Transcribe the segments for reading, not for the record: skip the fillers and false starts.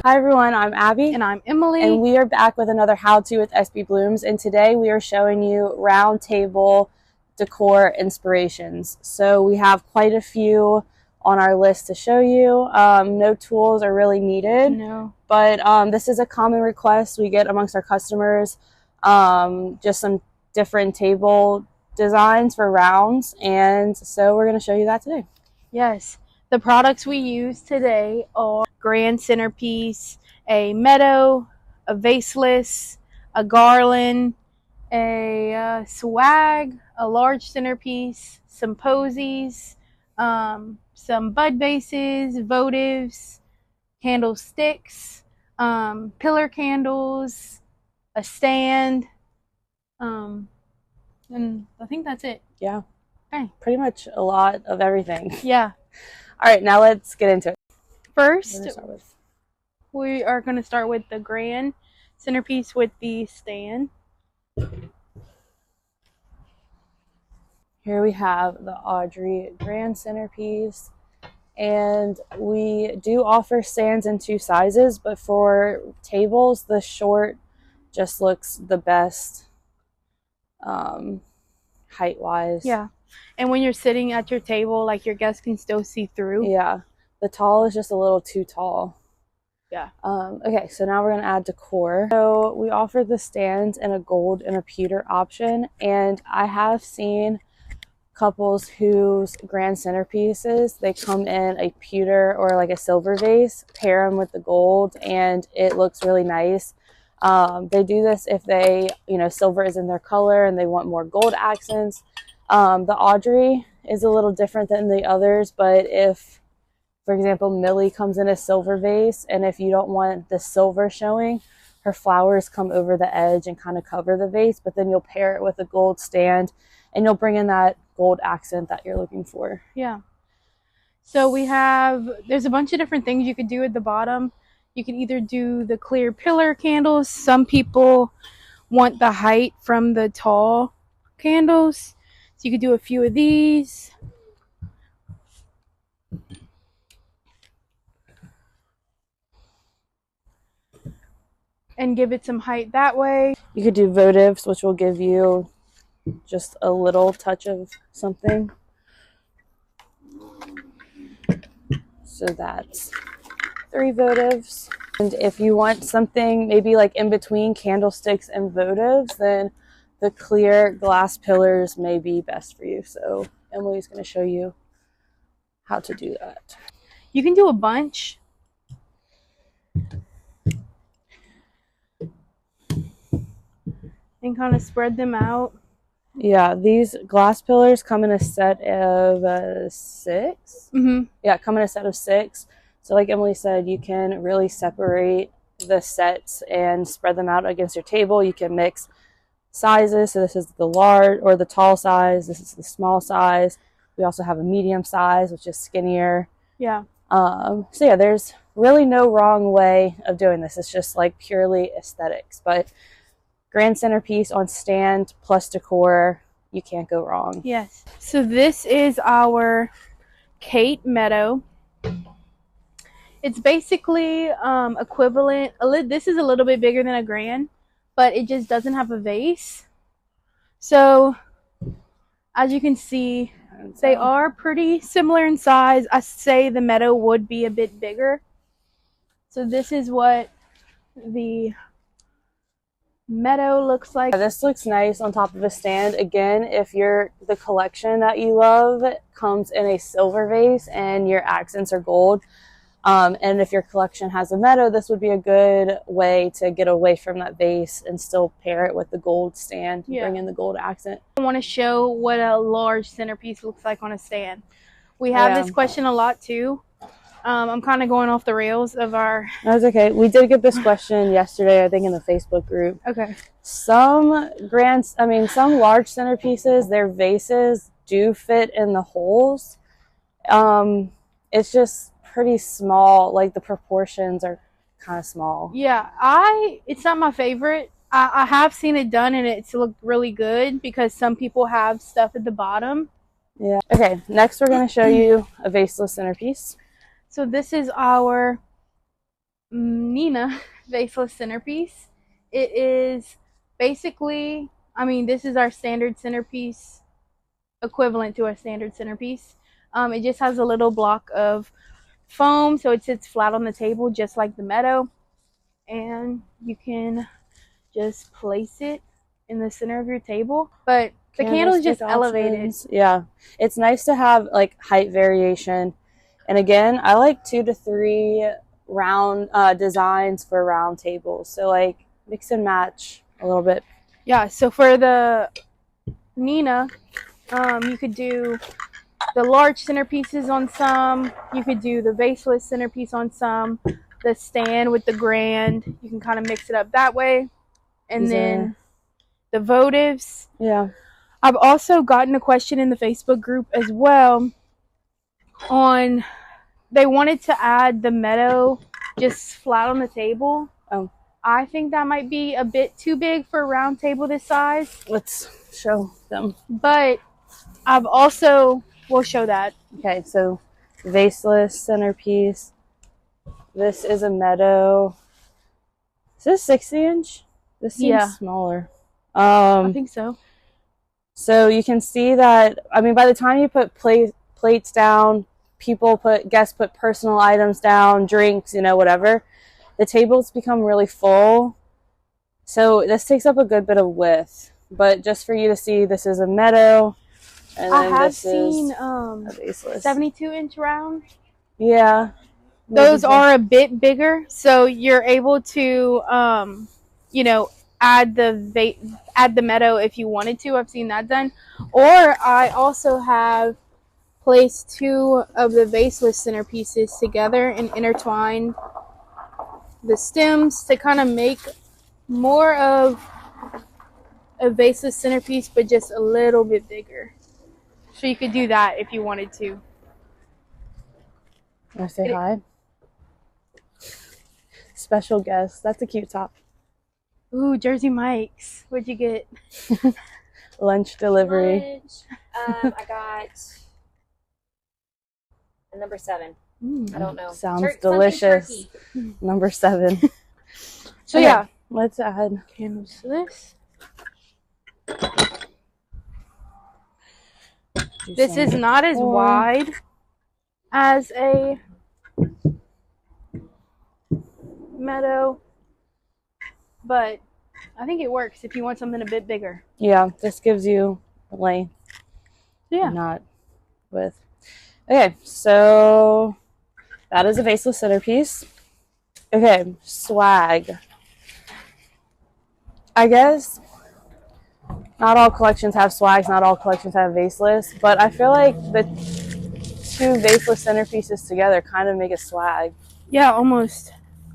Hi everyone, I'm Abby. And I'm Emily. And we are back with another how-to with SBBlooms. And today we are showing you round table decor inspirations. So we have quite a few on our list to show you. No tools are really needed. No. But this is a common request we get amongst our customers. Just some different table designs for rounds. And so we're going to show you that today. Yes. The products we use today are Grand Centerpiece, a Meadow, a Vaseless, a Garland, a Swag, a large centerpiece, some Posies, some bud vases, Votives, Candlesticks, pillar candles, a stand, and I think that's it. Yeah. Okay. Pretty much a lot of everything. Yeah. All right, now let's get into it. First, we are going to start with the Grand Centerpiece with the stand. Here we have the Audrey Grand Centerpiece, and we do offer stands in 2 sizes, but for tables, the short just looks the best height-wise. Yeah. And when you're sitting at your table, like your guests can still see through. Yeah. The tall is just a little too tall. Yeah. Okay, so now we're going to add decor. So we offer the stands in a gold and a pewter option, and I have seen couples whose grand centerpieces, they come in a pewter or like a silver vase, pair them with the gold, and it looks really nice. They do this if they, silver is in their color and they want more gold accents. The Audrey is a little different than the others, but if, for example, Millie comes in a silver vase, and if you don't want the silver showing, her flowers come over the edge and kind of cover the vase, but then you'll pair it with a gold stand and you'll bring in that gold accent that you're looking for. Yeah. So there's a bunch of different things you could do at the bottom. You can either do the clear pillar candles. Some people want the height from the tall candles. So you could do a few of these. And give it some height that way. You could do votives, which will give you just a little touch of something. So that's 3 votives. And if you want something maybe like in between candlesticks and votives, then the clear glass pillars may be best for you. So Emily's going to show you how to do that. You can do a bunch. And kind of spread them out. Yeah, these glass pillars come in a set of 6. Mm-hmm. Yeah, come in a set of 6. So like Emily said, you can really separate the sets and spread them out against your table. You can mix sizes. So this is the large or the tall size. This is the small size. We also have a medium size, which is skinnier. Yeah. So yeah, there's really no wrong way of doing this. It's just like purely aesthetics. But grand centerpiece on stand plus decor, you can't go wrong. Yes. So this is our Kate Meadow. It's basically equivalent. This is a little bit bigger than a grand, but it just doesn't have a vase. So as you can see, they are pretty similar in size. I say the Meadow would be a bit bigger. So this is what the Meadow looks like. This looks nice on top of a stand. Again, if the collection that you love comes in a silver vase and your accents are gold, and if your collection has a Meadow, this would be a good way to get away from that vase and still pair it with the gold stand. Yeah. Bring in the gold accent. I want to show what a large centerpiece looks like on a stand. We have this question a lot too. I'm kind of going off the rails of our... That's okay. We did get this question yesterday, I think, in the Facebook group. Okay. Some large centerpieces, their vases do fit in the holes. It's just pretty small. Like the proportions are kind of small. Yeah, it's not my favorite. I have seen it done and it's looked really good because some people have stuff at the bottom. Yeah. Okay, next we're going to show you a vaseless centerpiece. So this is our Nina Vaseless Centerpiece. It is basically, I mean, this is our standard centerpiece, equivalent to our standard centerpiece. It just has a little block of foam, so it sits flat on the table just like the Meadow, and you can just place it in the center of your table. But the candle is just elevated. Yeah, it's nice to have like height variation. And again, I like 2 to 3 round designs for round tables, so like mix and match a little bit. Yeah, so for the Nina, you could do the large centerpieces on some, you could do the Vaseless centerpiece on some, the stand with the grand, you can kind of mix it up that way. And then the Votives. Yeah. I've also gotten a question in the Facebook group as well on, they wanted to add the Meadow just flat on the table. Oh. I think that might be a bit too big for a round table this size. Let's show them. But I've also, we'll show that. Okay, so Vaseless Centerpiece. This is a Meadow. Is this 60-inch? This seems smaller. I think so. So you can see that, I mean, by the time you put plates down, guests put personal items down, drinks, you know, whatever, the tables become really full. So this takes up a good bit of width. But just for you to see, this is a Meadow. And I then have this seen is a Baseless. 72-inch round. Yeah. Those are a bit bigger, so you're able to, you know, add the Meadow if you wanted to. I've seen that done. Or I also have placed 2 of the Vaseless centerpieces together and intertwined the stems to kind of make more of a Vaseless centerpiece, but just a little bit bigger. So you could do that if you wanted to. Want to say hi? Special guest. That's a cute top. Ooh, Jersey Mike's. What'd you get? Lunch delivery. I got a number 7. I don't know. Sounds delicious. Number 7. So yeah, let's add Candlesticks. This is not as wide as a Meadow, but I think it works if you want something a bit bigger. Yeah, this gives you length. Yeah. Not width. Okay, so that is a Vaseless centerpiece. Okay, swag. I guess not all collections have swags, not all collections have Vaseless, but I feel like the 2 Vaseless centerpieces together kind of make a swag. Yeah, almost.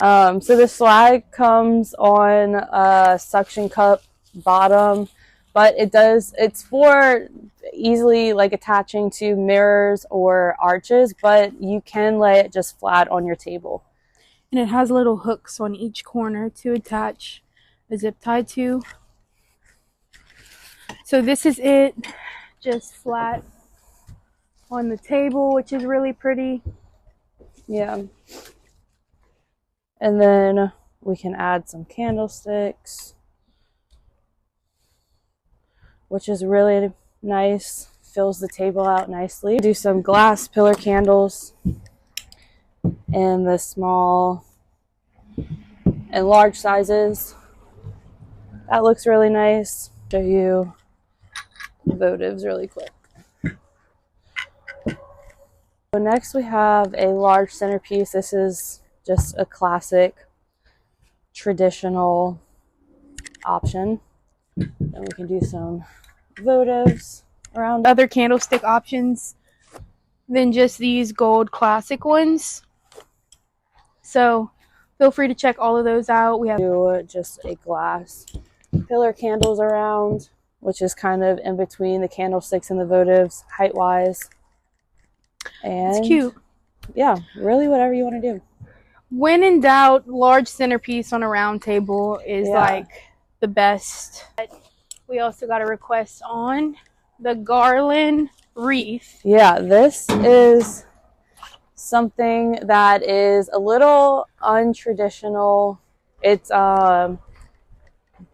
So the swag comes on a suction cup bottom, but it's for easily like attaching to mirrors or arches, but you can lay it just flat on your table. And it has little hooks on each corner to attach a zip tie to. So this is it, just flat on the table, which is really pretty. Yeah. And then we can add some candlesticks, which is really nice. Fills the table out nicely. Do some glass pillar candles in the small and large sizes. That looks really nice. Show you Votives really quick. So next we have a large centerpiece. This is just a classic traditional option. Then we can do some Votives around. Other candlestick options than just these gold classic ones. So feel free to check all of those out. We have just a glass pillar candles around, which is kind of in between the candlesticks and the Votives height wise. And it's cute. Yeah, really whatever you want to do. When in doubt, large centerpiece on a round table is like the best. We also got a request on the Garland wreath. Yeah, this is something that is a little untraditional. It's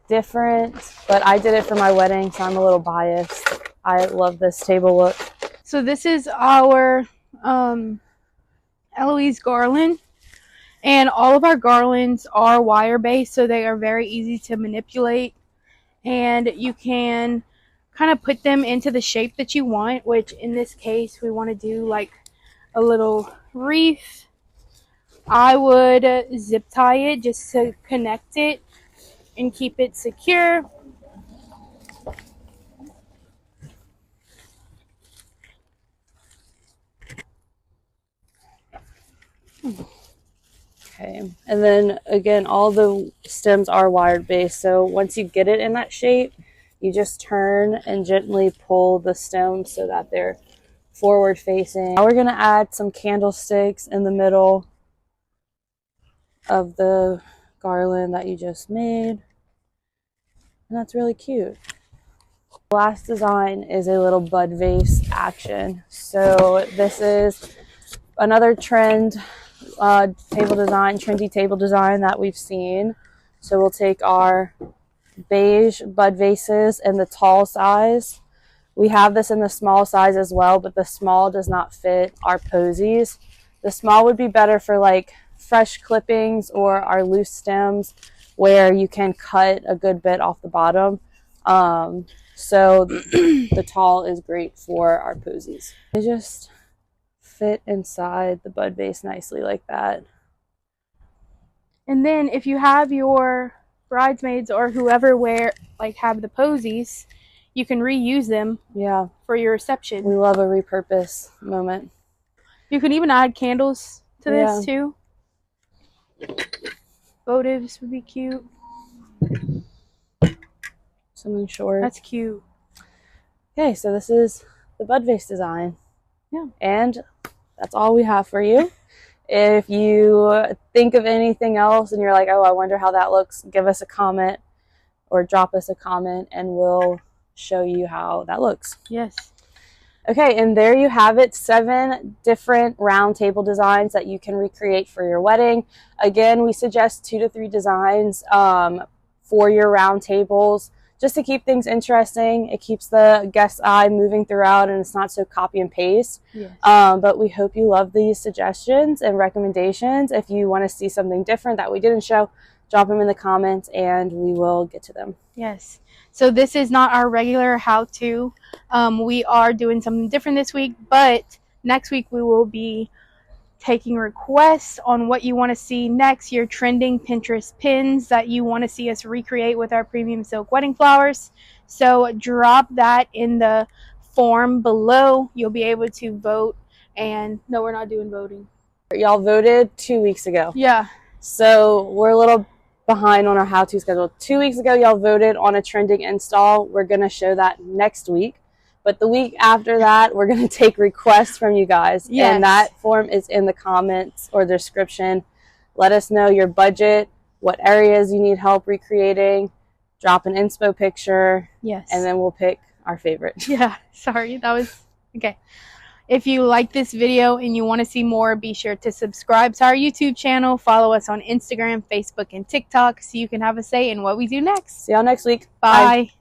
different, but I did it for my wedding, so I'm a little biased. I love this table look. So this is our Eloise garland, and all of our garlands are wire based, so they are very easy to manipulate, and you can kind of put them into the shape that you want, which in this case we want to do like a little wreath. I would zip tie it just to connect it and keep it secure. Okay, and then again, all the stems are wired based, so once you get it in that shape, you just turn and gently pull the stems so that they're forward facing. Now we're going to add some candlesticks in the middle of the garland that you just made, and that's really cute. The last design is a little bud vase action. So this is another trendy table design that we've seen. So we'll take our beige bud vases in the tall size. We have this in the small size as well, but the small does not fit our posies. The small would be better for like fresh clippings or our loose stems where you can cut a good bit off the bottom. So the tall is great for our posies. They just fit inside the bud vase nicely like that. And then if you have your bridesmaids or whoever have the posies, you can reuse them for your reception. We love a repurpose moment. You can even add candles to this too. Votives would be cute. Something short. That's cute. Okay, so this is the bud vase design. Yeah. And that's all we have for you. If you think of anything else and you're like, oh, I wonder how that looks, give us a comment or drop us a comment and we'll show you how that looks. Yes. Okay, and there you have it, 7 different round table designs that you can recreate for your wedding. Again, we suggest 2 to 3 designs for your round tables just to keep things interesting. It keeps the guest's eye moving throughout and it's not so copy and paste. Yes. But we hope you love these suggestions and recommendations. If you want to see something different that we didn't show, drop them in the comments and we will get to them. Yes. So this is not our regular how-to. We are doing something different this week, but next week we will be taking requests on what you want to see next, your trending Pinterest pins that you want to see us recreate with our premium silk wedding flowers. So drop that in the form below. You'll be able to vote. And no, we're not doing voting. Y'all voted 2 weeks ago. Yeah. So we're a little behind on our how-to schedule. 2 weeks ago, y'all voted on a trending install. We're going to show that next week. But the week after that, we're going to take requests from you guys. Yes. And that form is in the comments or description. Let us know your budget, what areas you need help recreating. Drop an inspo picture. Yes. And then we'll pick our favorite. Yeah, sorry. That was... Okay. If you like this video and you want to see more, be sure to subscribe to our YouTube channel. Follow us on Instagram, Facebook, and TikTok so you can have a say in what we do next. See y'all next week. Bye.